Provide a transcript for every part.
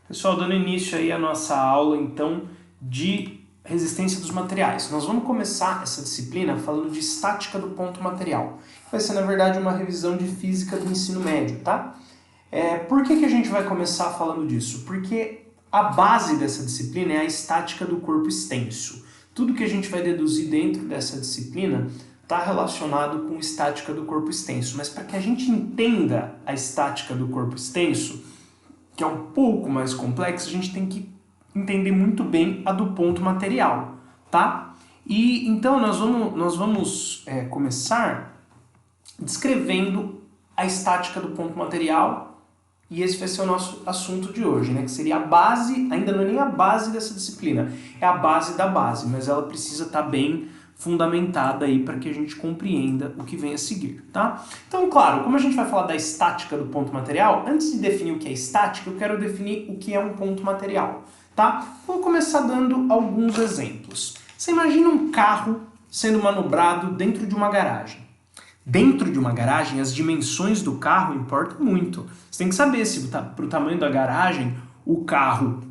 Pessoal, dando início aí à nossa aula, então, de resistência dos materiais. Nós vamos começar essa disciplina falando de estática do ponto material. Vai ser, na verdade, uma revisão de física do ensino médio, tá? Por que a gente vai começar falando disso? Porque a base dessa disciplina é a estática do corpo extenso. Tudo que a gente vai deduzir dentro dessa disciplina está relacionado com estática do corpo extenso. Mas para que a gente entenda a estática do corpo extenso, que é um pouco mais complexo, a gente tem que entender muito bem a do ponto material, tá? E então nós vamos começar descrevendo a estática do ponto material, e esse vai ser o nosso assunto de hoje, né? Que seria a base, ainda não é nem a base dessa disciplina, é a base da base, mas ela precisa estar bem fundamentada aí para que a gente compreenda o que vem a seguir, tá? Então, claro, como a gente vai falar da estática do ponto material, antes de definir o que é estática, eu quero definir o que é um ponto material, tá? Vou começar dando alguns exemplos. Você imagina um carro sendo manobrado dentro de uma garagem. Dentro de uma garagem, as dimensões do carro importam muito. Você tem que saber se para o tamanho da garagem o carro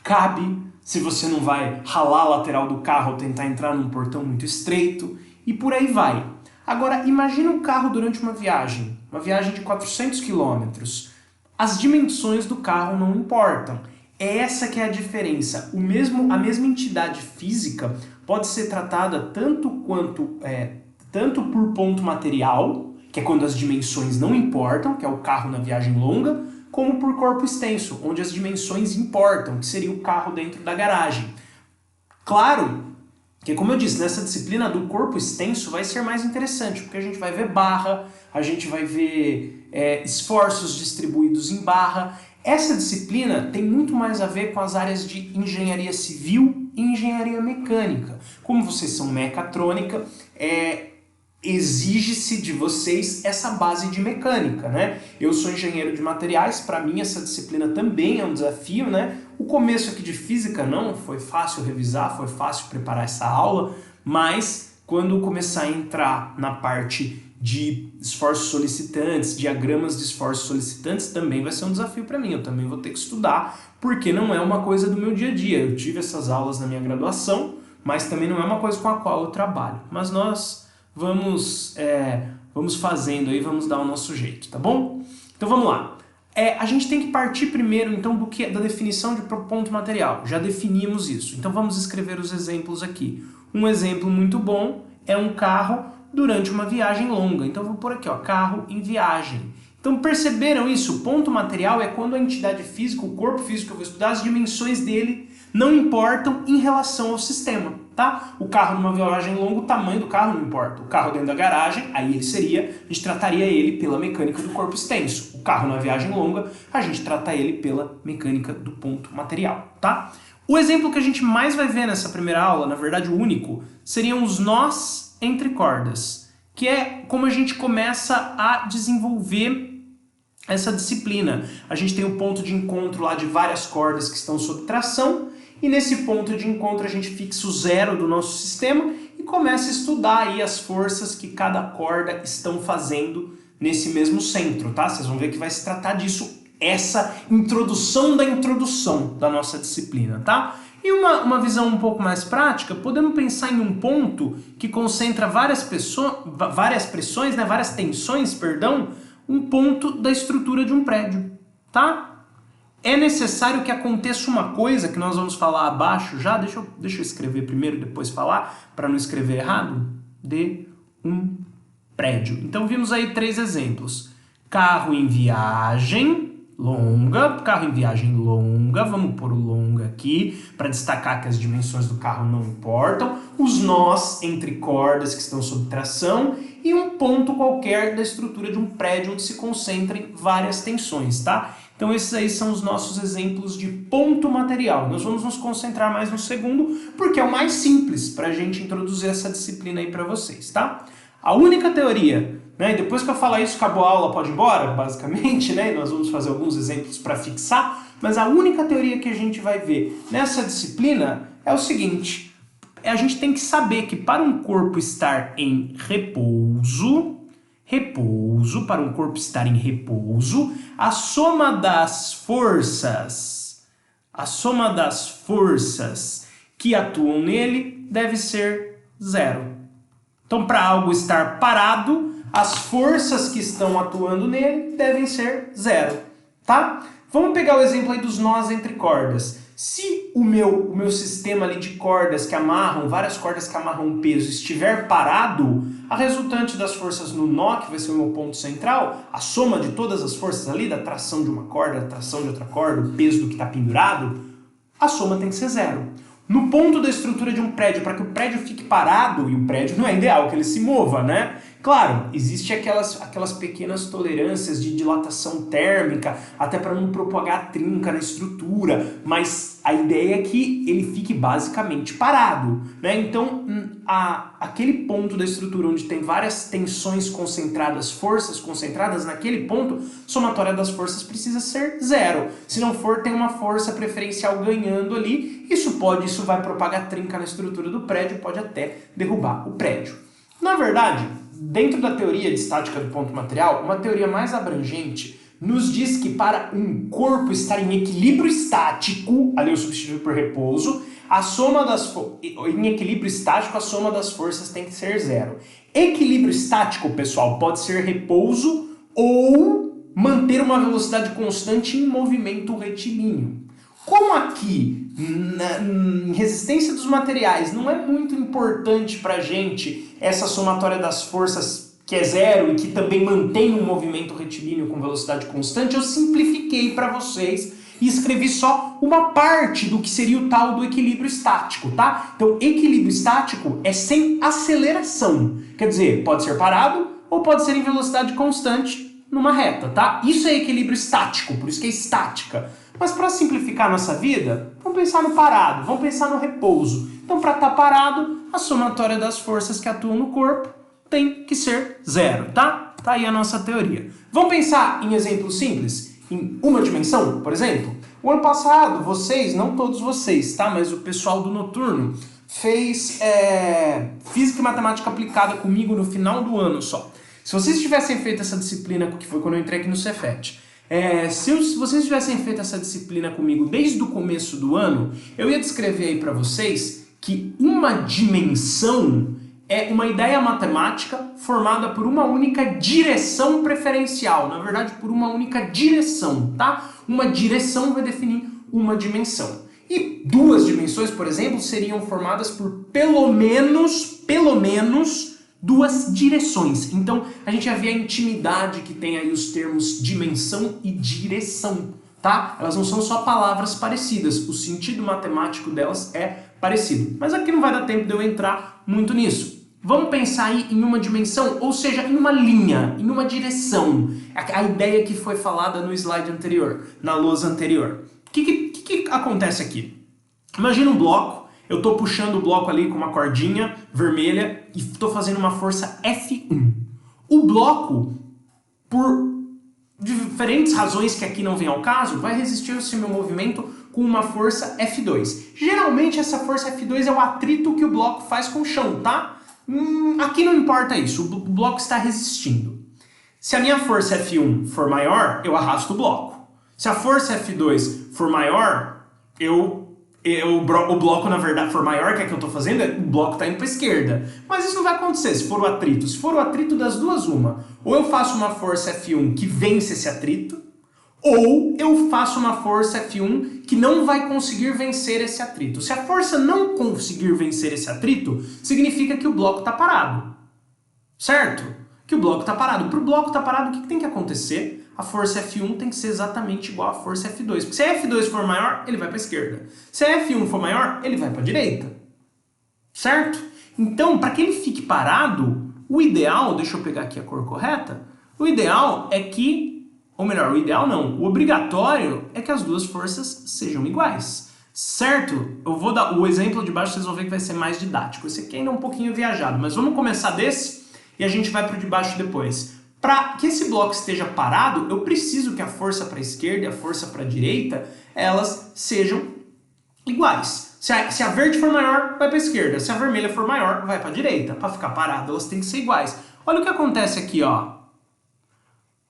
cabe, se você não vai ralar a lateral do carro ou tentar entrar num portão muito estreito, e por aí vai. Agora, imagina um carro durante uma viagem de 400 quilômetros. As dimensões do carro não importam. É essa que é a diferença. A mesma entidade física pode ser tratada tanto por ponto material, que é quando as dimensões não importam, que é o carro na viagem longa, como por corpo extenso, onde as dimensões importam, que seria o carro dentro da garagem. Claro que, como eu disse, nessa disciplina do corpo extenso vai ser mais interessante, porque a gente vai ver barra, a gente vai ver esforços distribuídos em barra. Essa disciplina tem muito mais a ver com as áreas de engenharia civil e engenharia mecânica. Como vocês são mecatrônica, exige-se de vocês essa base de mecânica, né? Eu sou engenheiro de materiais, para mim essa disciplina também é um desafio, né? O começo aqui de física não foi fácil revisar, foi fácil preparar essa aula, mas quando começar a entrar na parte de esforços solicitantes, diagramas de esforços solicitantes, também vai ser um desafio para mim, eu também vou ter que estudar, porque não é uma coisa do meu dia a dia. Eu tive essas aulas na minha graduação, mas também não é uma coisa com a qual eu trabalho. Mas nós vamos fazendo aí, vamos dar o nosso jeito, tá bom? Então vamos lá. A gente tem que partir primeiro então da definição de ponto material. Já definimos isso, então vamos escrever os exemplos aqui. Um exemplo muito bom é um carro durante uma viagem longa. Então vou pôr aqui, ó, carro em viagem. Então perceberam isso? O ponto material é quando a entidade física, o corpo físico que eu vou estudar, as dimensões dele não importam em relação ao sistema, tá? O carro numa viagem longa, o tamanho do carro não importa. O carro dentro da garagem, aí a gente trataria ele pela mecânica do corpo extenso. O carro na viagem longa, a gente trata ele pela mecânica do ponto material, tá? O exemplo que a gente mais vai ver nessa primeira aula, na verdade o único, seriam os nós entre cordas, que é como a gente começa a desenvolver essa disciplina. A gente tem o ponto de encontro lá de várias cordas que estão sob tração, e nesse ponto de encontro a gente fixa o zero do nosso sistema e começa a estudar aí as forças que cada corda estão fazendo nesse mesmo centro, tá? Vocês vão ver que vai se tratar disso, essa introdução da introdução da nossa disciplina, tá? E uma visão um pouco mais prática, podemos pensar em um ponto que concentra várias pressões, né, várias tensões, perdão, um ponto da estrutura de um prédio, tá? É necessário que aconteça uma coisa que nós vamos falar abaixo já, deixa eu escrever primeiro e depois falar, para não escrever errado, de um prédio. Então vimos aí 3 exemplos. Carro em viagem longa, vamos pôr o longa aqui, para destacar que as dimensões do carro não importam, os nós entre cordas que estão sob tração, e um ponto qualquer da estrutura de um prédio onde se concentrem várias tensões, tá? Então esses aí são os nossos exemplos de ponto material. Nós vamos nos concentrar mais no segundo, porque é o mais simples para a gente introduzir essa disciplina aí para vocês, tá? A única teoria, né, e depois que eu falar isso, acabou a aula, pode ir embora, basicamente, né? E nós vamos fazer alguns exemplos para fixar, mas a única teoria que a gente vai ver nessa disciplina é o seguinte: a gente tem que saber que para um corpo estar em repouso, para um corpo estar em repouso, a soma das forças a soma das forças que atuam nele deve ser zero. Então, para algo estar parado, as forças que estão atuando nele devem ser zero, tá? Vamos pegar o exemplo aí dos nós entre cordas. Se o meu sistema ali de cordas que amarram, várias cordas que amarram um peso, estiver parado, a resultante das forças no nó, que vai ser o meu ponto central, a soma de todas as forças ali, da tração de uma corda, da tração de outra corda, o peso do que está pendurado, a soma tem que ser zero. No ponto da estrutura de um prédio, para que o prédio fique parado, e o prédio não é ideal que ele se mova, né? Claro, existem aquelas pequenas tolerâncias de dilatação térmica, até para não propagar trinca na estrutura, mas a ideia é que ele fique basicamente parado, né? Então, aquele ponto da estrutura onde tem várias tensões concentradas, forças concentradas, naquele ponto, somatória das forças precisa ser zero. Se não for, tem uma força preferencial ganhando ali, isso vai propagar trinca na estrutura do prédio, pode até derrubar o prédio. Na verdade, dentro da teoria de estática do ponto material, uma teoria mais abrangente nos diz que para um corpo estar em equilíbrio estático, ali eu substituo por repouso, em equilíbrio estático a soma das forças tem que ser zero. Equilíbrio estático, pessoal, pode ser repouso ou manter uma velocidade constante em movimento retilíneo. Como aqui, em resistência dos materiais, não é muito importante para a gente essa somatória das forças que é zero e que também mantém um movimento retilíneo com velocidade constante, eu simplifiquei para vocês e escrevi só uma parte do que seria o tal do equilíbrio estático, tá? Então, equilíbrio estático é sem aceleração, quer dizer, pode ser parado ou pode ser em velocidade constante numa reta, tá? Isso é equilíbrio estático, por isso que é estática. Mas para simplificar a nossa vida, vamos pensar no parado, vamos pensar no repouso. Então, para estar parado, a somatória das forças que atuam no corpo tem que ser zero, tá? Tá aí a nossa teoria. Vamos pensar em exemplos simples? Em uma dimensão, por exemplo? O ano passado, vocês, não todos vocês, tá? Mas o pessoal do noturno fez Física e Matemática Aplicada comigo no final do ano só. Se vocês tivessem feito essa disciplina, que foi quando eu entrei aqui no Cefet, se vocês tivessem feito essa disciplina comigo desde o começo do ano, eu ia descrever aí para vocês que uma dimensão é uma ideia matemática formada por uma única direção preferencial. Na verdade, por uma única direção, tá? Uma direção vai definir uma dimensão. E duas dimensões, por exemplo, seriam formadas por pelo menos duas direções. Então, a gente já vê a intimidade que tem aí os termos dimensão e direção, tá? Elas não são só palavras parecidas, o sentido matemático delas é parecido. Mas aqui não vai dar tempo de eu entrar muito nisso. Vamos pensar aí em uma dimensão, ou seja, em uma linha, em uma direção. A ideia que foi falada no slide anterior, na lousa anterior. O que acontece aqui? Imagina um bloco, eu estou puxando o bloco ali com uma cordinha vermelha e estou fazendo uma força F1. O bloco, por diferentes razões que aqui não vem ao caso, vai resistir ao seu movimento com uma força F2. Geralmente essa força F2 é o atrito que o bloco faz com o chão, tá? Aqui não importa isso, o bloco está resistindo. Se a minha força F1 for maior, eu arrasto o bloco. Se a força F2 for maior, o bloco, na verdade, for maior que a que eu estou fazendo, o bloco está indo para a esquerda. Mas isso não vai acontecer se for o atrito. Se for o atrito das duas, uma. Ou eu faço uma força F1 que vence esse atrito, ou eu faço uma força F1 que não vai conseguir vencer esse atrito. Se a força não conseguir vencer esse atrito, significa que o bloco está parado. Certo? Que o bloco está parado. Para o bloco estar parado, o que tem que acontecer? A força F1 tem que ser exatamente igual à força F2. Porque se a F2 for maior, ele vai para a esquerda. Se a F1 for maior, ele vai para a direita. Certo? Então, para que ele fique parado, o ideal, deixa eu pegar aqui a cor correta, o ideal é que, ou melhor, o ideal não, o obrigatório é que as duas forças sejam iguais. Certo? Eu vou dar o exemplo de baixo, vocês vão ver que vai ser mais didático. Esse aqui ainda é um pouquinho viajado, mas vamos começar desse e a gente vai para o de baixo depois. Para que esse bloco esteja parado, eu preciso que a força para a esquerda e a força para a direita, elas sejam iguais. Se a verde for maior, vai para a esquerda. Se a vermelha for maior, vai para a direita. Para ficar parado, elas têm que ser iguais. Olha o que acontece aqui, ó.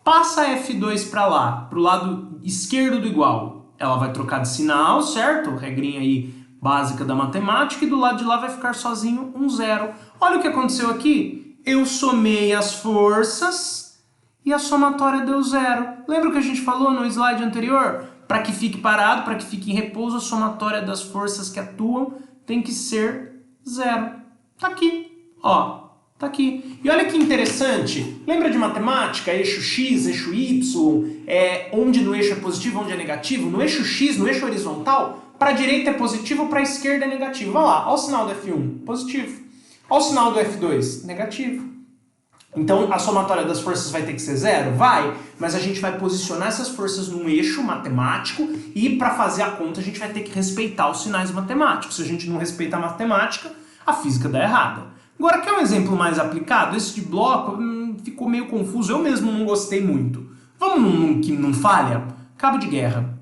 Passa F2 para lá, para o lado esquerdo do igual. ela vai trocar de sinal, certo? Regrinha aí básica da matemática, e do lado de lá vai ficar sozinho um zero. Olha o que aconteceu aqui. Eu somei as forças e a somatória deu zero. Lembra o que a gente falou no slide anterior? Para que fique parado, para que fique em repouso, a somatória das forças que atuam tem que ser zero. Tá aqui, ó. Tá aqui. E olha que interessante, lembra de matemática, eixo X, eixo Y, onde no eixo é positivo, onde é negativo? No eixo X, no eixo horizontal, para a direita é positivo, para a esquerda é negativo. Olha lá, olha o sinal do F1, positivo. Olha o sinal do F2, negativo. Então a somatória das forças vai ter que ser zero? Vai, mas a gente vai posicionar essas forças num eixo matemático e para fazer a conta a gente vai ter que respeitar os sinais matemáticos. Se a gente não respeita a matemática, a física dá errada. Agora, quer um exemplo mais aplicado? Esse de bloco ficou meio confuso, eu mesmo não gostei muito. Vamos num que não falha? Cabo de guerra.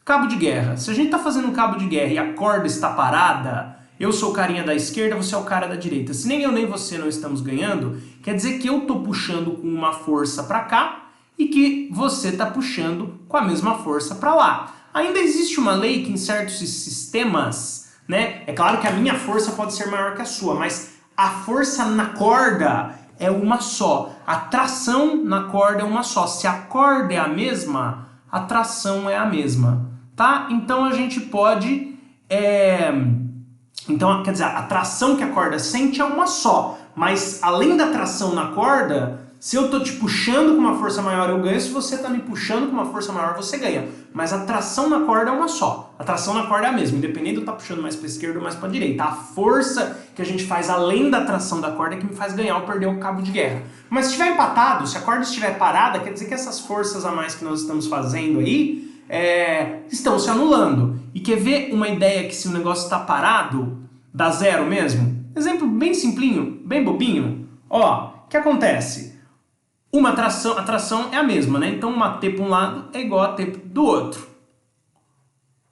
Cabo de guerra. Se a gente está fazendo um cabo de guerra e a corda está parada, eu sou o carinha da esquerda, você é o cara da direita. Se nem eu nem você não estamos ganhando, quer dizer que eu estou puxando com uma força para cá e que você está puxando com a mesma força para lá. Ainda existe uma lei que em certos sistemas, né, é claro que a minha força pode ser maior que a sua, mas a força na corda é uma só. A tração na corda é uma só. Se a corda é a mesma, a tração é a mesma. Tá? Então a gente pode... Então, quer dizer, a tração que a corda sente é uma só. Mas além da tração na corda, se eu estou te puxando com uma força maior, eu ganho. Se você está me puxando com uma força maior, você ganha. Mas a tração na corda é uma só. A tração na corda é a mesma, independente de eu estar puxando mais para a esquerda ou mais para a direita. A força que a gente faz além da tração da corda é que me faz ganhar ou perder o cabo de guerra. Mas se estiver empatado, se a corda estiver parada, quer dizer que essas forças a mais que nós estamos fazendo aí estão se anulando. E quer ver uma ideia que se o negócio está parado, dá zero mesmo? Exemplo bem simplinho, bem bobinho. Ó, o que acontece? A tração é a mesma, né? Então uma T para um lado é igual a T do outro.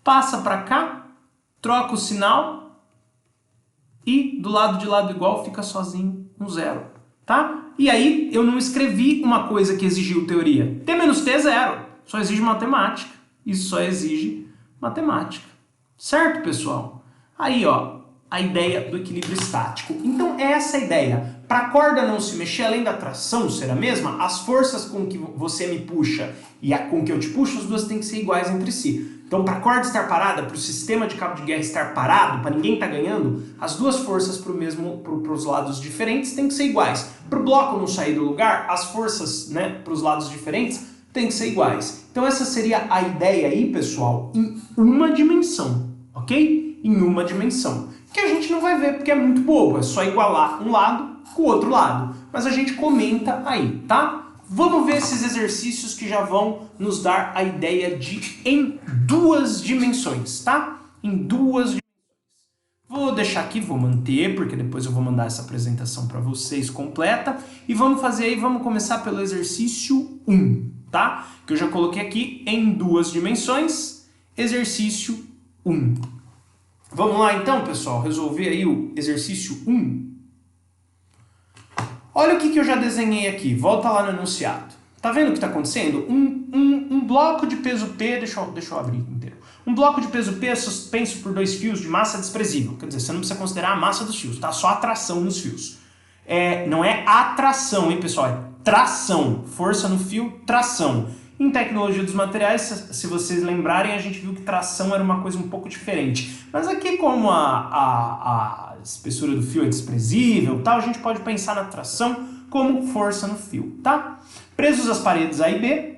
Passa para cá, troca o sinal e do lado de lado igual fica sozinho um zero, tá? E aí eu não escrevi uma coisa que exigiu teoria. T menos T é zero, só exige matemática. Isso só exige matemática. Certo, pessoal? Aí, ó, a ideia do equilíbrio estático. Então, é essa a ideia. Para a corda não se mexer, além da tração ser a mesma, as forças com que você me puxa e com que eu te puxo, as duas têm que ser iguais entre si. Então, para a corda estar parada, para o sistema de cabo de guerra estar parado, para ninguém estar ganhando, as duas forças para os lados diferentes têm que ser iguais. Para o bloco não sair do lugar, as forças, né, para os lados diferentes têm que ser iguais. Então, essa seria a ideia aí, pessoal, em uma dimensão, ok? Em uma dimensão. Que a gente não vai ver porque é muito bobo, é só igualar um lado com o outro lado. Mas a gente comenta aí, tá? Vamos ver esses exercícios que já vão nos dar a ideia de em duas dimensões, tá? Em duas dimensões. Vou deixar aqui, vou manter, porque depois eu vou mandar essa apresentação para vocês completa. E vamos fazer aí, vamos começar pelo exercício 1, tá? Que eu já coloquei aqui em duas dimensões, exercício 1. Vamos lá então, pessoal, resolver aí o exercício 1. Olha o que eu já desenhei aqui, volta lá no enunciado. Tá vendo o que está acontecendo? Um bloco de peso P, deixa eu abrir inteiro. Um bloco de peso P é suspenso por dois fios de massa desprezível. Quer dizer, você não precisa considerar a massa dos fios, tá? Só a tração nos fios. Não é atração, hein, pessoal? É tração. Força no fio, tração. Em tecnologia dos materiais, se vocês lembrarem, a gente viu que tração era uma coisa um pouco diferente. Mas aqui, como a espessura do fio é desprezível, tal, a gente pode pensar na tração como força no fio, tá? Presos as paredes A e B,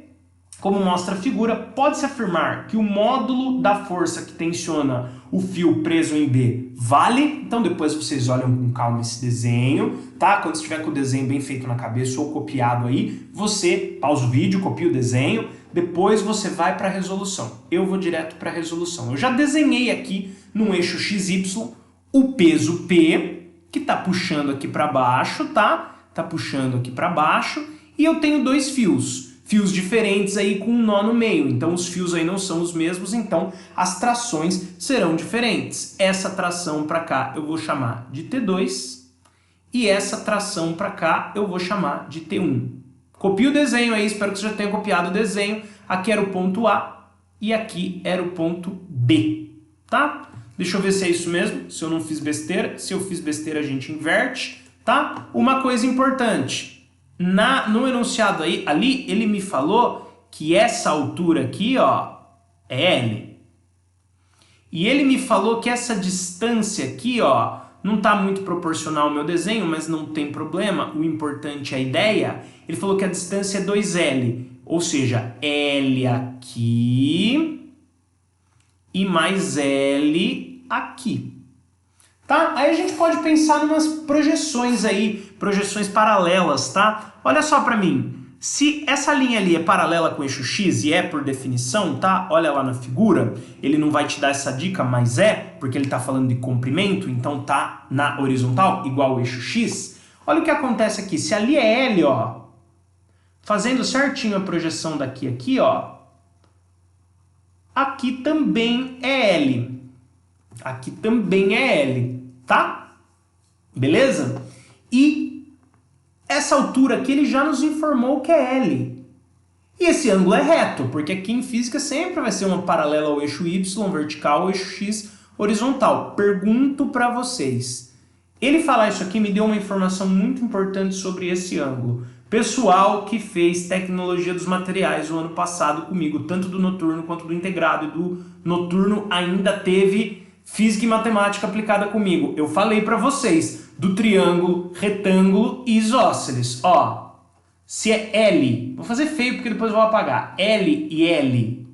como mostra a figura, pode-se afirmar que o módulo da força que tensiona o fio preso em B vale. Então depois vocês olham com calma esse desenho, tá? Quando estiver com o desenho bem feito na cabeça ou copiado aí, você pausa o vídeo, copia o desenho, depois você vai para a resolução. Eu vou direto para a resolução. Eu já desenhei aqui num eixo XY o peso P, que está puxando aqui para baixo, tá? Tá puxando aqui para baixo, e eu tenho dois fios diferentes aí com um nó no meio, então os fios aí não são os mesmos, então as trações serão diferentes. Essa tração para cá eu vou chamar de T2 e essa tração para cá eu vou chamar de T1. Copie o desenho aí, espero que você já tenha copiado o desenho. Aqui era o ponto A, e aqui era o ponto B, tá? Deixa eu ver se é isso mesmo, se eu não fiz besteira. Se eu fiz besteira, a gente inverte, tá? Uma coisa importante, no enunciado ali, ele me falou que essa altura aqui, ó, é L. E ele me falou que essa distância aqui, ó, não está muito proporcional ao meu desenho, mas não tem problema, o importante é a ideia. Ele falou que a distância é 2L, ou seja, L aqui e mais L aqui. Tá? Aí a gente pode pensar em umas projeções aí, projeções paralelas, tá? Olha só para mim. Se essa linha ali é paralela com o eixo X, e é por definição, tá? Olha lá na figura, ele não vai te dar essa dica, mas é, porque ele tá falando de comprimento, então tá na horizontal, igual ao eixo X. Olha o que acontece aqui, se ali é L, ó, fazendo certinho a projeção daqui a aqui, ó, aqui também é L. Aqui também é L, tá? Beleza? E essa altura aqui ele já nos informou que é L. E esse ângulo é reto, porque aqui em física sempre vai ser uma paralela ao eixo Y, vertical, ao eixo X, horizontal. Pergunto para vocês. Ele falar isso aqui me deu uma informação muito importante sobre esse ângulo. Pessoal que fez tecnologia dos materiais o ano passado comigo, tanto do noturno quanto do integrado, e do noturno ainda teve física e matemática aplicada comigo. Eu falei para vocês do triângulo, retângulo e isósceles. Ó, se é L, vou fazer feio porque depois eu vou apagar. L e L,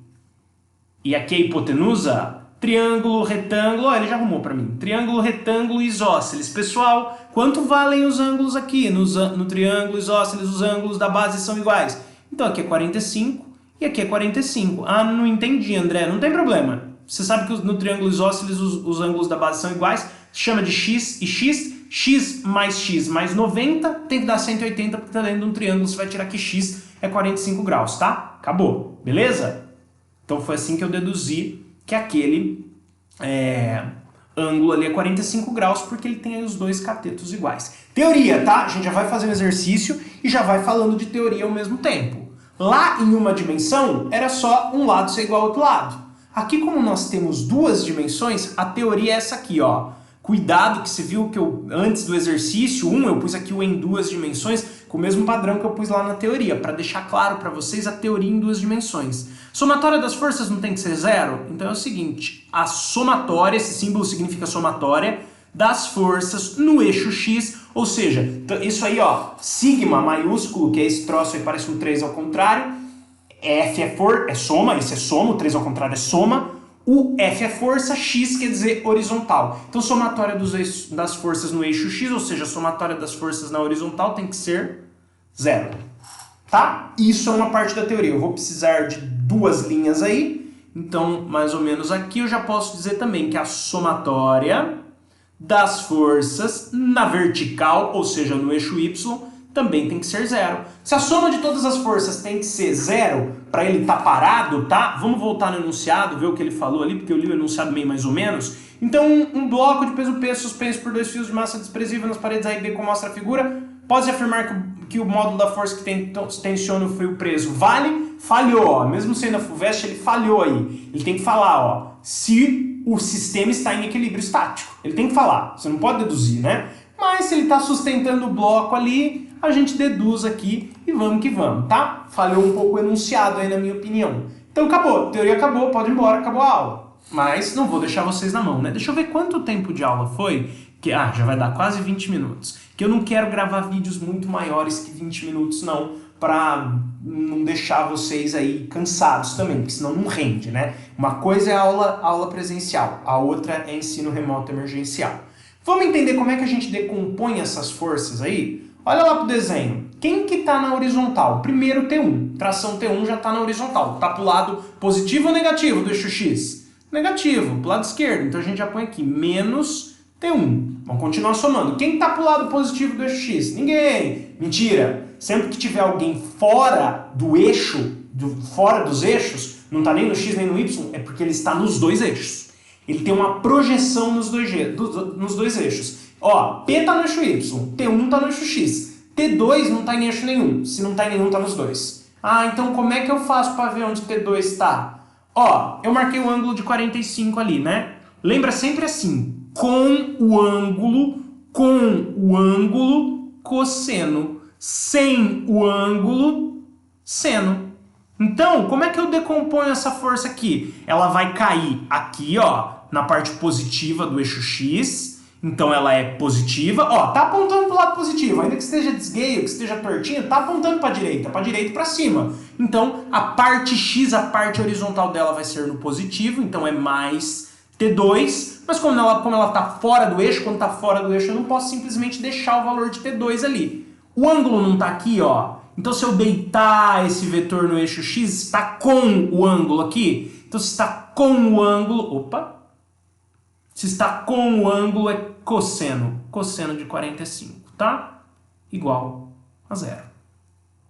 e aqui a hipotenusa, triângulo, retângulo, ó, ele já arrumou para mim. Triângulo, retângulo e isósceles. Pessoal, quanto valem os ângulos aqui? No triângulo, isósceles, os ângulos da base são iguais. Então aqui é 45 e aqui é 45. Ah, não entendi, André. Não tem problema. Você sabe que no triângulo isósceles os ângulos da base são iguais, se chama de x e x mais 90 tem que dar 180, porque tá dentro de um triângulo, você vai tirar que x é 45 graus, tá? Acabou, beleza? Então foi assim que eu deduzi que aquele ângulo ali é 45 graus, porque ele tem aí os dois catetos iguais. Teoria, tá? A gente já vai fazer um exercício e já vai falando de teoria ao mesmo tempo. Lá em uma dimensão, era só um lado ser igual ao outro lado. Aqui, como nós temos duas dimensões, a teoria é essa aqui, ó. Cuidado que você viu que eu, antes do exercício 1, eu pus aqui o em duas dimensões, com o mesmo padrão que eu pus lá na teoria, para deixar claro para vocês a teoria em duas dimensões. Somatória das forças não tem que ser zero? Então é o seguinte, a somatória, esse símbolo significa somatória, das forças no eixo X, ou seja, isso aí, ó, sigma maiúsculo, que é esse troço aí, parece um 3 ao contrário, F é soma, esse é soma, o 3 ao contrário é soma, o F é força, X quer dizer horizontal. Então somatória das forças no eixo X, ou seja, a somatória das forças na horizontal tem que ser zero. Tá? Isso é uma parte da teoria. Eu vou precisar de duas linhas aí, então mais ou menos aqui eu já posso dizer também que a somatória das forças na vertical, ou seja, no eixo Y, também tem que ser zero. Se a soma de todas as forças tem que ser zero para ele estar parado, tá? Vamos voltar no enunciado, ver o que ele falou ali, porque eu li o enunciado meio mais ou menos. Então, um bloco de peso P suspenso por dois fios de massa desprezível nas paredes A e B, como mostra a figura, pode afirmar que o módulo da força que tensiona o fio preso vale? Falhou, ó. Mesmo sendo a FUVEST, ele falhou aí. Ele tem que falar, ó, se o sistema está em equilíbrio estático. Ele tem que falar, você não pode deduzir, né? Mas se ele está sustentando o bloco ali, a gente deduz aqui e vamos que vamos, tá? Falhou um pouco o enunciado aí, na minha opinião. Então acabou, a teoria acabou, pode ir embora, acabou a aula. Mas não vou deixar vocês na mão, né? Deixa eu ver quanto tempo de aula foi. Já vai dar quase 20 minutos. Que eu não quero gravar vídeos muito maiores que 20 minutos, não, para não deixar vocês aí cansados também, porque senão não rende, né? Uma coisa é aula presencial, a outra é ensino remoto emergencial. Vamos entender como é que a gente decompõe essas forças aí? Olha lá pro desenho. Quem que tá na horizontal? Primeiro T1. Tração T1 já tá na horizontal. Tá pro lado positivo ou negativo do eixo X? Negativo, pro lado esquerdo. Então a gente já põe aqui menos T1. Vamos continuar somando. Quem tá pro lado positivo do eixo X? Ninguém. Mentira. Sempre que tiver alguém fora do eixo, fora dos eixos, não tá nem no X nem no Y, é porque ele está nos dois eixos. Ele tem uma projeção nos dois eixos. Ó, P tá no eixo Y, T1 tá no eixo X, T2 não tá em eixo nenhum. Se não tá em nenhum, tá nos dois. Ah, então como é que eu faço para ver onde T2 está? Ó, eu marquei o ângulo de 45 ali, né? Lembra sempre assim, com o ângulo cosseno, sem o ângulo seno. Então, como é que eu decomponho essa força aqui? Ela vai cair aqui, ó, na parte positiva do eixo X. Então ela é positiva, ó, tá apontando para o lado positivo, ainda que esteja desgueio, que esteja tortinho, tá apontando para a direita e para cima. Então a parte X, a parte horizontal dela vai ser no positivo, então é mais T2, mas como ela tá fora do eixo, quando tá fora do eixo eu não posso simplesmente deixar o valor de T2 ali. O ângulo não tá aqui, ó, então se eu deitar esse vetor no eixo X, está com o ângulo aqui, então se está com o ângulo, se está com o ângulo é cosseno de 45, tá? Igual a zero.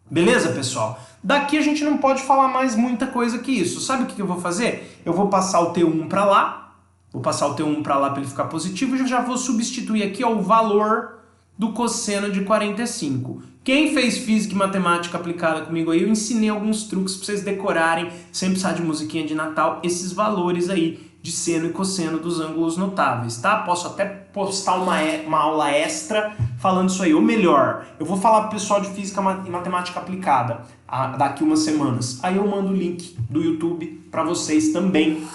Beleza, pessoal? Daqui a gente não pode falar mais muita coisa que isso. Sabe o que eu vou fazer? Eu vou passar o T1 para lá, para ele ficar positivo, e já vou substituir aqui ó, o valor do cosseno de 45. Quem fez física e matemática aplicada comigo aí, eu ensinei alguns truques para vocês decorarem, sem precisar de musiquinha de Natal, esses valores aí de seno e cosseno dos ângulos notáveis, tá? Posso até postar uma aula extra falando isso aí. Ou melhor, eu vou falar pro pessoal de física e matemática aplicada daqui umas semanas. Aí eu mando o link do YouTube para vocês também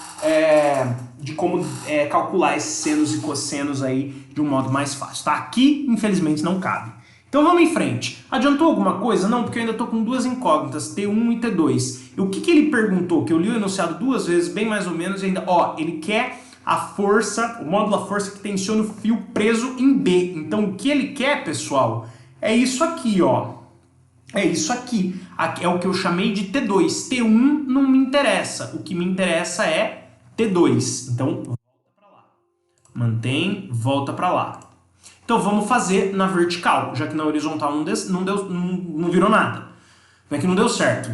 de como calcular esses senos e cossenos aí de um modo mais fácil, tá? Aqui, infelizmente, não cabe. Então vamos em frente. Adiantou alguma coisa? Não, porque eu ainda estou com duas incógnitas, T1 e T2. E o que ele perguntou? Que eu li o enunciado duas vezes, bem mais ou menos, e ainda, ó, ele quer a força, o módulo da força que tensiona o fio preso em B. Então o que ele quer, pessoal, é isso aqui, ó. É isso aqui. É o que eu chamei de T2. T1 não me interessa. O que me interessa é T2. Então, volta para lá. Mantém, volta para lá. Então vamos fazer na vertical, já que na horizontal não virou nada. Não é que não deu certo,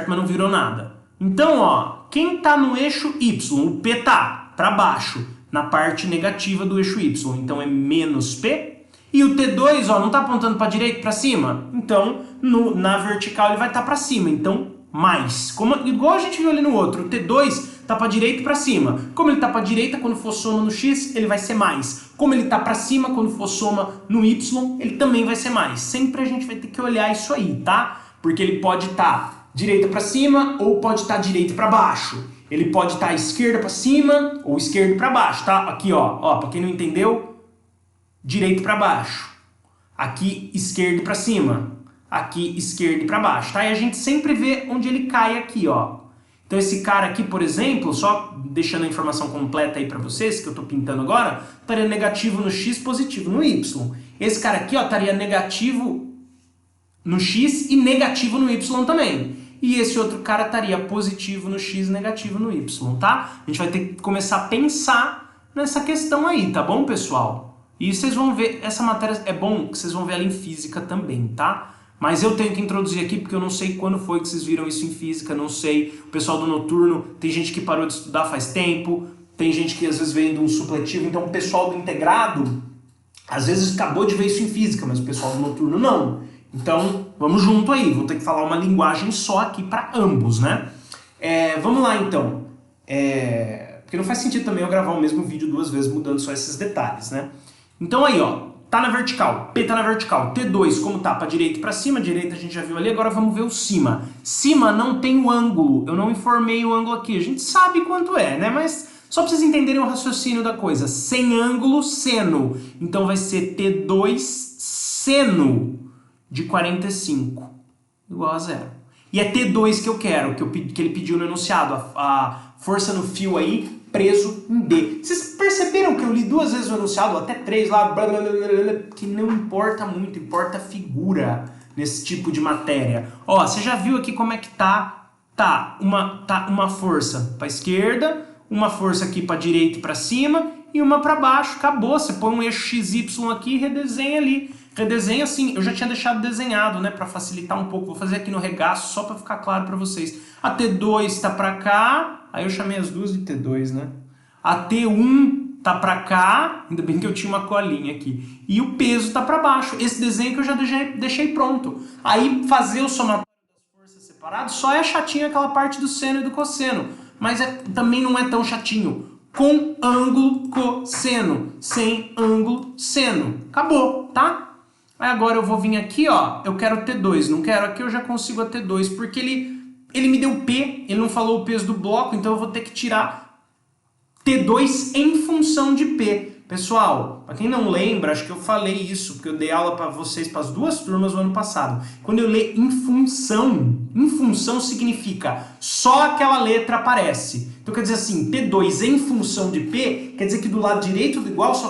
mas não virou nada. Então, ó, quem está no eixo Y, o P tá para baixo, na parte negativa do eixo Y, então é menos P. E o T2, ó, não está apontando para direita, para cima? Então, na vertical ele vai estar para cima, então mais. Igual a gente viu ali no outro, o T2 tá para direita e para cima. Como ele tá para direita, quando for soma no X, ele vai ser mais. Como ele tá para cima, quando for soma no Y, ele também vai ser mais. Sempre a gente vai ter que olhar isso aí, tá? Porque ele pode estar direita para cima ou pode estar direita para baixo. Ele pode estar esquerda para cima ou esquerdo para baixo, tá? Aqui, ó, para quem não entendeu, direito para baixo. Aqui esquerdo para cima. Aqui esquerdo para baixo, tá? E a gente sempre vê onde ele cai aqui, ó. Então esse cara aqui, por exemplo, só deixando a informação completa aí para vocês, que eu estou pintando agora, estaria negativo no X, positivo no Y. Esse cara aqui, ó, estaria negativo no X e negativo no Y também. E esse outro cara estaria positivo no X, negativo no Y, tá? A gente vai ter que começar a pensar nessa questão aí, tá bom, pessoal? E vocês vão ver, essa matéria é bom que vocês vão ver ela em física também, tá? Mas eu tenho que introduzir aqui porque eu não sei quando foi que vocês viram isso em física, não sei. O pessoal do noturno, tem gente que parou de estudar faz tempo, tem gente que às vezes vem de um supletivo, então o pessoal do integrado às vezes acabou de ver isso em física, mas o pessoal do noturno não. Então vamos junto aí, vou ter que falar uma linguagem só aqui para ambos, né? Vamos lá então. Porque não faz sentido também eu gravar o mesmo vídeo duas vezes mudando só esses detalhes, né? Então aí, ó. Tá na vertical, P tá na vertical, T2 como tá para direita e para cima, direita a gente já viu ali, agora vamos ver o cima. Cima não tem o ângulo, eu não informei o ângulo aqui, a gente sabe quanto é, né? Mas só para vocês entenderem o raciocínio da coisa, sem ângulo, seno. Então vai ser T2 seno de 45, igual a zero. E é T2 que eu quero, que ele pediu no enunciado, a força no fio aí, preso em D. Vocês perceberam que eu li duas vezes o enunciado, até três lá, blá, blá, blá, blá, que não importa muito, importa a figura nesse tipo de matéria. Ó, você já viu aqui como é que tá uma força para esquerda, uma força aqui para direita e para cima e uma para baixo, acabou. Você põe um eixo XY aqui e redesenha ali. Redesenha assim, eu já tinha deixado desenhado, né, para facilitar um pouco. Vou fazer aqui no regaço só para ficar claro para vocês. A T2 tá para cá, aí eu chamei as duas de T2, né? A T1 tá para cá, ainda bem que eu tinha uma colinha aqui. E o peso tá para baixo. Esse desenho que eu já deixei pronto. Aí fazer o somatório das forças separadas só é chatinho aquela parte do seno e do cosseno. mas também não é tão chatinho. Com ângulo cosseno, sem ângulo seno. Acabou, tá? Aí agora eu vou vir aqui, ó, eu quero T2, não quero, aqui eu já consigo a T2, porque ele me deu P, ele não falou o peso do bloco, então eu vou ter que tirar T2 em função de P. Pessoal, para quem não lembra, acho que eu falei isso, porque eu dei aula para vocês, para as duas turmas no ano passado. Quando eu ler em função significa só aquela letra aparece. Então quer dizer assim, T2 em função de P, quer dizer que do lado direito do igual só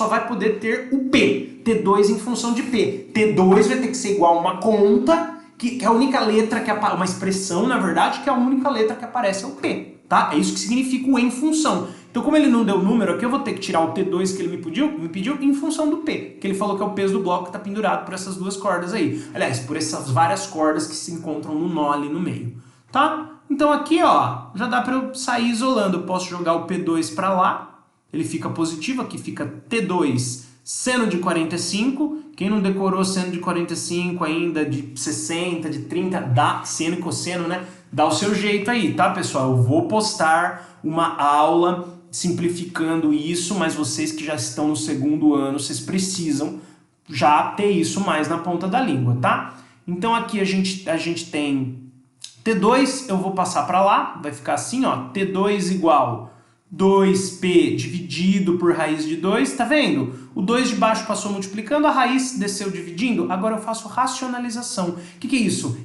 vai poder ter o P. T2 em função de P. T2 vai ter que ser igual a uma conta, que é a única letra que aparece, uma expressão, na verdade, que é a única letra que aparece é o P. Tá? É isso que significa o em função. Então, como ele não deu número aqui, eu vou ter que tirar o T2 que ele me pediu em função do P, que ele falou que é o peso do bloco que está pendurado por essas duas cordas aí. Aliás, por essas várias cordas que se encontram no nó ali no meio. Tá? Então aqui, ó, já dá para eu sair isolando. Eu posso jogar o P2 para lá, ele fica positivo, aqui fica T2 seno de 45. Quem não decorou seno de 45 ainda, de 60, de 30, dá seno e cosseno, né? Dá o seu jeito aí, tá, pessoal? Eu vou postar uma aula simplificando isso, mas vocês que já estão no segundo ano, vocês precisam já ter isso mais na ponta da língua, tá? Então aqui a gente tem T2, eu vou passar para lá, vai ficar assim, ó, T2 igual 2P dividido por raiz de 2, tá vendo? O 2 de baixo passou multiplicando, a raiz desceu dividindo, agora eu faço racionalização. O que é isso?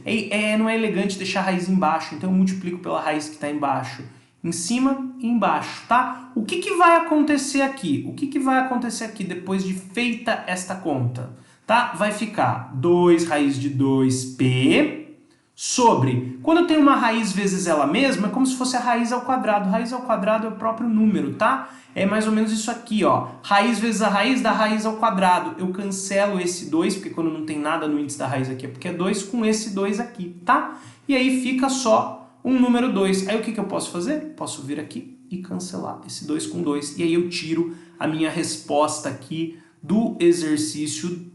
Não é elegante deixar a raiz embaixo, então eu multiplico pela raiz que está embaixo. Em cima e embaixo, tá? O que vai acontecer aqui? O que vai acontecer aqui depois de feita esta conta? Tá? Vai ficar 2 raiz de 2P sobre... Quando eu tenho uma raiz vezes ela mesma, é como se fosse a raiz ao quadrado. Raiz ao quadrado é o próprio número, tá? É mais ou menos isso aqui, ó. Raiz vezes a raiz da raiz ao quadrado. Eu cancelo esse 2, porque quando não tem nada no índice da raiz aqui é porque é 2, com esse 2 aqui, tá? E aí fica só um número 2. Aí o que eu posso fazer? Posso vir aqui e cancelar esse 2 com 2. E aí eu tiro a minha resposta aqui do exercício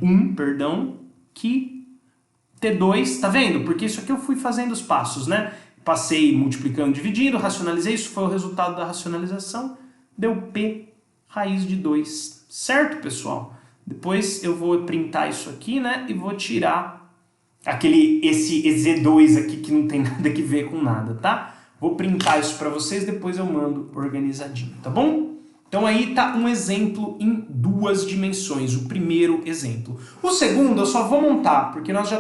1, perdão, que T2, tá vendo? Porque isso aqui eu fui fazendo os passos, né? Passei multiplicando, dividindo, racionalizei, isso foi o resultado da racionalização, deu P raiz de 2. Certo, pessoal? Depois eu vou printar isso aqui, né? E vou tirar esse Z2 aqui que não tem nada a ver com nada, tá? Vou printar isso para vocês, depois eu mando organizadinho, tá bom? Então aí tá um exemplo em 2 dimensões, o primeiro exemplo. O segundo eu só vou montar, porque nós já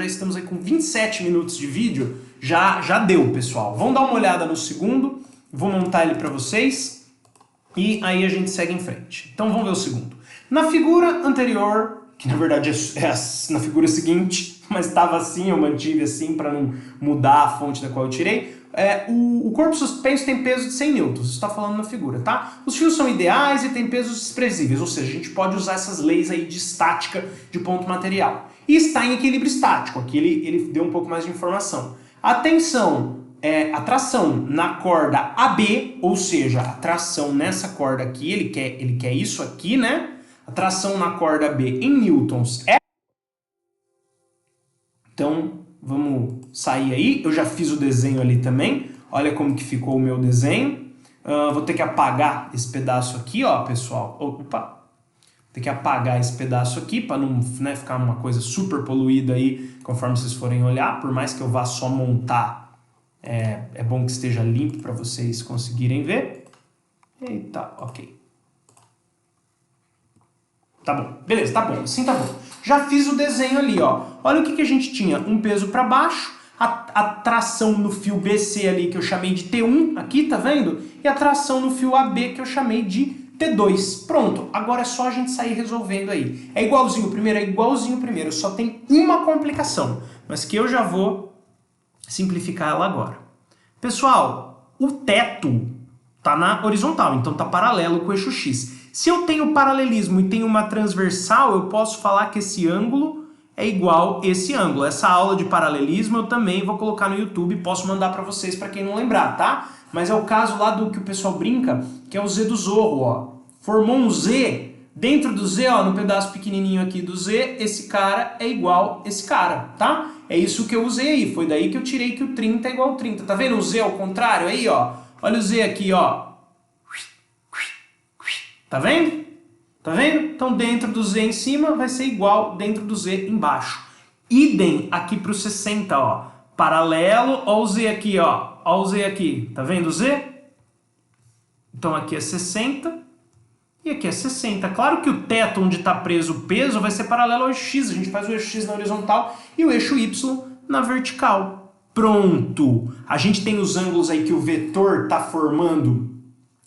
estamos aí com 27 minutos de vídeo, já deu, pessoal. Vamos dar uma olhada no segundo, vou montar ele para vocês e aí a gente segue em frente. Então vamos ver o segundo. Na figura anterior, que na verdade é na figura seguinte, mas estava assim, eu mantive assim para não mudar a fonte da qual eu tirei. O corpo suspenso tem peso de 100 newtons, isso está falando na figura, tá? Os fios são ideais e tem pesos desprezíveis, ou seja, a gente pode usar essas leis aí de estática de ponto material. E está em equilíbrio estático, aqui ele deu um pouco mais de informação. Atenção, a tração na corda AB, ou seja, a tração nessa corda aqui, ele quer isso aqui, né? A tração na corda B em newtons é... Então, vamos sair aí. Eu já fiz o desenho ali também. Olha como que ficou o meu desenho. Vou ter que apagar esse pedaço aqui, ó, pessoal. Opa! Vou ter que apagar esse pedaço aqui para não, né, ficar uma coisa super poluída aí, conforme vocês forem olhar. Por mais que eu vá só montar, é bom que esteja limpo para vocês conseguirem ver. Eita, ok. Tá bom, beleza, tá bom, assim tá bom. Já fiz o desenho ali, ó. Olha o que a gente tinha, um peso para baixo, a tração no fio BC ali que eu chamei de T1, aqui, tá vendo? E a tração no fio AB que eu chamei de T2. Pronto, agora é só a gente sair resolvendo aí. É igualzinho o primeiro, só tem uma complicação, mas que eu já vou simplificar ela agora. Pessoal, o teto tá na horizontal, então tá paralelo com o eixo X. Se eu tenho paralelismo e tenho uma transversal, eu posso falar que esse ângulo é igual a esse ângulo. Essa aula de paralelismo eu também vou colocar no YouTube, posso mandar para vocês para quem não lembrar, tá? Mas é o caso lá do que o pessoal brinca, que é o Z do Zorro, ó. Formou um Z Dentro do z, ó, no pedaço pequenininho aqui do z, esse cara é igual esse cara, tá? É isso que eu usei aí, foi daí que eu tirei que o 30 é igual ao 30. Tá vendo o z ao contrário aí, ó? Olha o z aqui, ó. Tá vendo? Tá vendo? Então dentro do z em cima vai ser igual dentro do z embaixo. Idem aqui para o 60, ó. Paralelo, ó o z aqui, ó. Ó o z aqui. Tá vendo o z? Então aqui é 60. E aqui é 60. Claro que o teto onde está preso o peso vai ser paralelo ao eixo x. A gente faz o eixo x na horizontal e o eixo y na vertical. Pronto! A gente tem os ângulos aí que o vetor está formando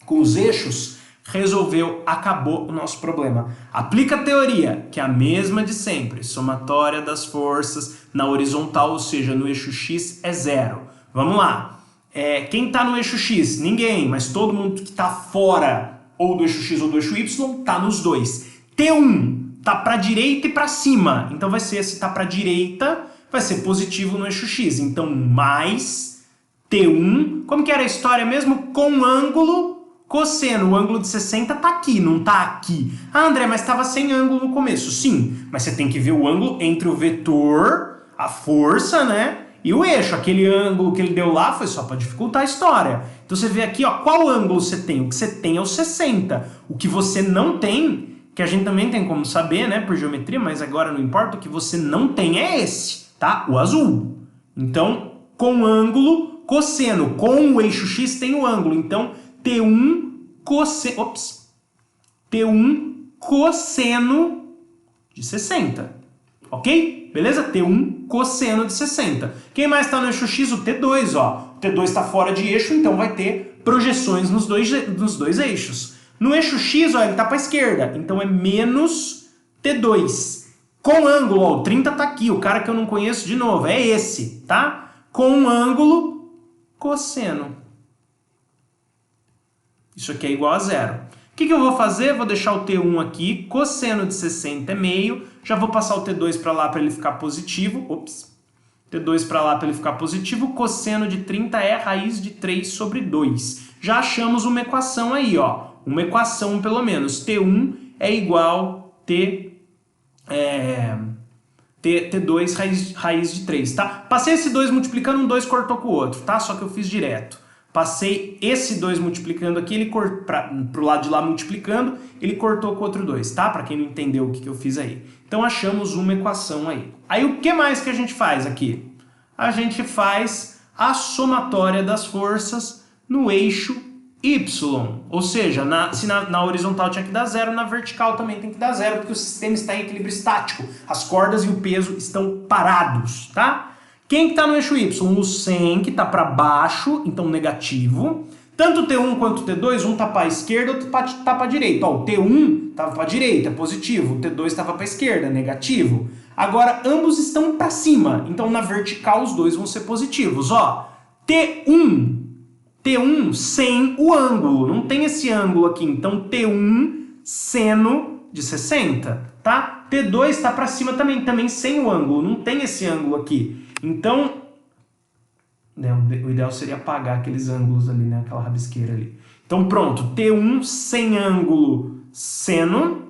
com os eixos. Resolveu, acabou o nosso problema. Aplica a teoria, que é a mesma de sempre. Somatória das forças na horizontal, ou seja, no eixo x é zero. Vamos lá. Quem está no eixo x? Ninguém, mas todo mundo que está fora ou do eixo x ou do eixo y, está nos dois. T1 está para a direita e para cima. Então vai ser, se está para a direita, vai ser positivo no eixo x. Então mais T1, como que era a história mesmo? Com ângulo cosseno. O ângulo de 60 está aqui, não está aqui. Ah, André, mas estava sem ângulo no começo. Sim, mas você tem que ver o ângulo entre o vetor, a força, né? E o eixo, aquele ângulo que ele deu lá foi só para dificultar a história. Então você vê aqui, ó, qual ângulo você tem? O que você tem é o 60. O que você não tem, que a gente também tem como saber, né, por geometria, mas agora não importa, o que você não tem é esse, tá? O azul. Então, com ângulo cosseno, com o eixo x tem o ângulo. Então, T1 cosseno, T1 cosseno de 60. Ok? Beleza? T1 cosseno de 60. Quem mais está no eixo x? O T2, ó. O T2 está fora de eixo, então vai ter projeções nos dois eixos. No eixo x, ó, ele está para a esquerda, então é menos T2. Com ângulo, ó, o 30 está aqui, o cara que eu não conheço de novo, é esse, tá? Com ângulo cosseno. Isso aqui é igual a zero. O que eu vou fazer? Vou deixar o T1 aqui, cosseno de 60 é meio, já vou passar o T2 para lá para ele ficar positivo, T2 para lá para ele ficar positivo, cosseno de 30 é raiz de 3 sobre 2. Já achamos uma equação aí, ó, uma equação pelo menos, T1 é igual T2 raiz de 3, tá? Passei esse 2 multiplicando, um 2 cortou com o outro, tá? Só que eu fiz direto. Passei esse 2 multiplicando aqui, ele pro lado de lá multiplicando, ele cortou com o outro 2, tá? Para quem não entendeu o que eu fiz aí. Então achamos uma equação aí. Aí o que mais que a gente faz aqui? A gente faz a somatória das forças no eixo Y. Ou seja, se na horizontal tinha que dar zero, na vertical também tem que dar zero, porque o sistema está em equilíbrio estático. As cordas e o peso estão parados, tá? Quem está no eixo Y? O 100, que está para baixo, então negativo. Tanto o T1 quanto o T2, um está para a esquerda, outro está para a direita. Ó, o T1 estava para a direita, positivo. O T2 estava para a esquerda, negativo. Agora, ambos estão para cima. Então, na vertical, os dois vão ser positivos. Ó, T1 sem o ângulo. Não tem esse ângulo aqui. Então, T1 seno de 60. Tá? T2 está para cima também sem o ângulo. Não tem esse ângulo aqui. Então, o ideal seria apagar aqueles ângulos ali, né? Aquela rabisqueira ali. Então pronto, T1 sem ângulo seno,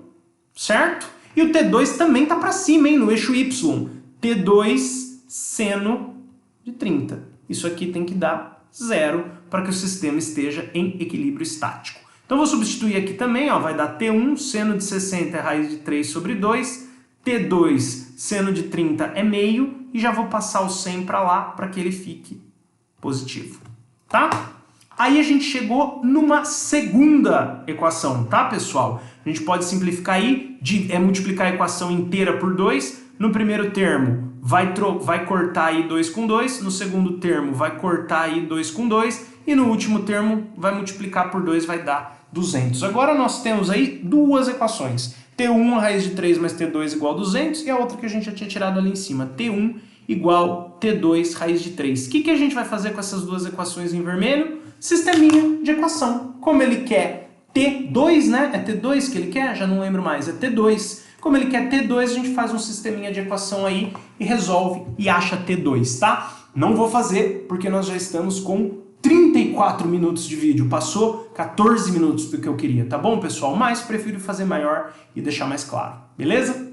certo? E o T2 também tá para cima, hein? No eixo Y. T2 seno de 30. Isso aqui tem que dar zero para que o sistema esteja em equilíbrio estático. Então vou substituir aqui também, ó, vai dar T1 seno de 60 é raiz de 3 sobre 2, T2 seno de 30 é meio, e já vou passar o 100 para lá para que ele fique positivo, tá? Aí a gente chegou numa segunda equação, tá, pessoal? A gente pode simplificar aí, multiplicar a equação inteira por 2. No primeiro termo, vai cortar aí 2 com 2. No segundo termo, vai cortar aí 2 com 2. E no último termo, vai multiplicar por 2, vai dar 200. Agora nós temos aí duas equações. T1 raiz de 3 mais T2 igual a 200. E a outra que a gente já tinha tirado ali em cima. T1 igual T2 raiz de 3. O que a gente vai fazer com essas duas equações em vermelho? Sisteminha de equação. Como ele quer T2, né? É T2 que ele quer? Já não lembro mais. É T2. Como ele quer T2, a gente faz um sisteminha de equação aí e resolve e acha T2, tá? Não vou fazer porque nós já estamos com 34 minutos de vídeo, passou 14 minutos do que eu queria, tá bom, pessoal? Mas prefiro fazer maior e deixar mais claro, beleza?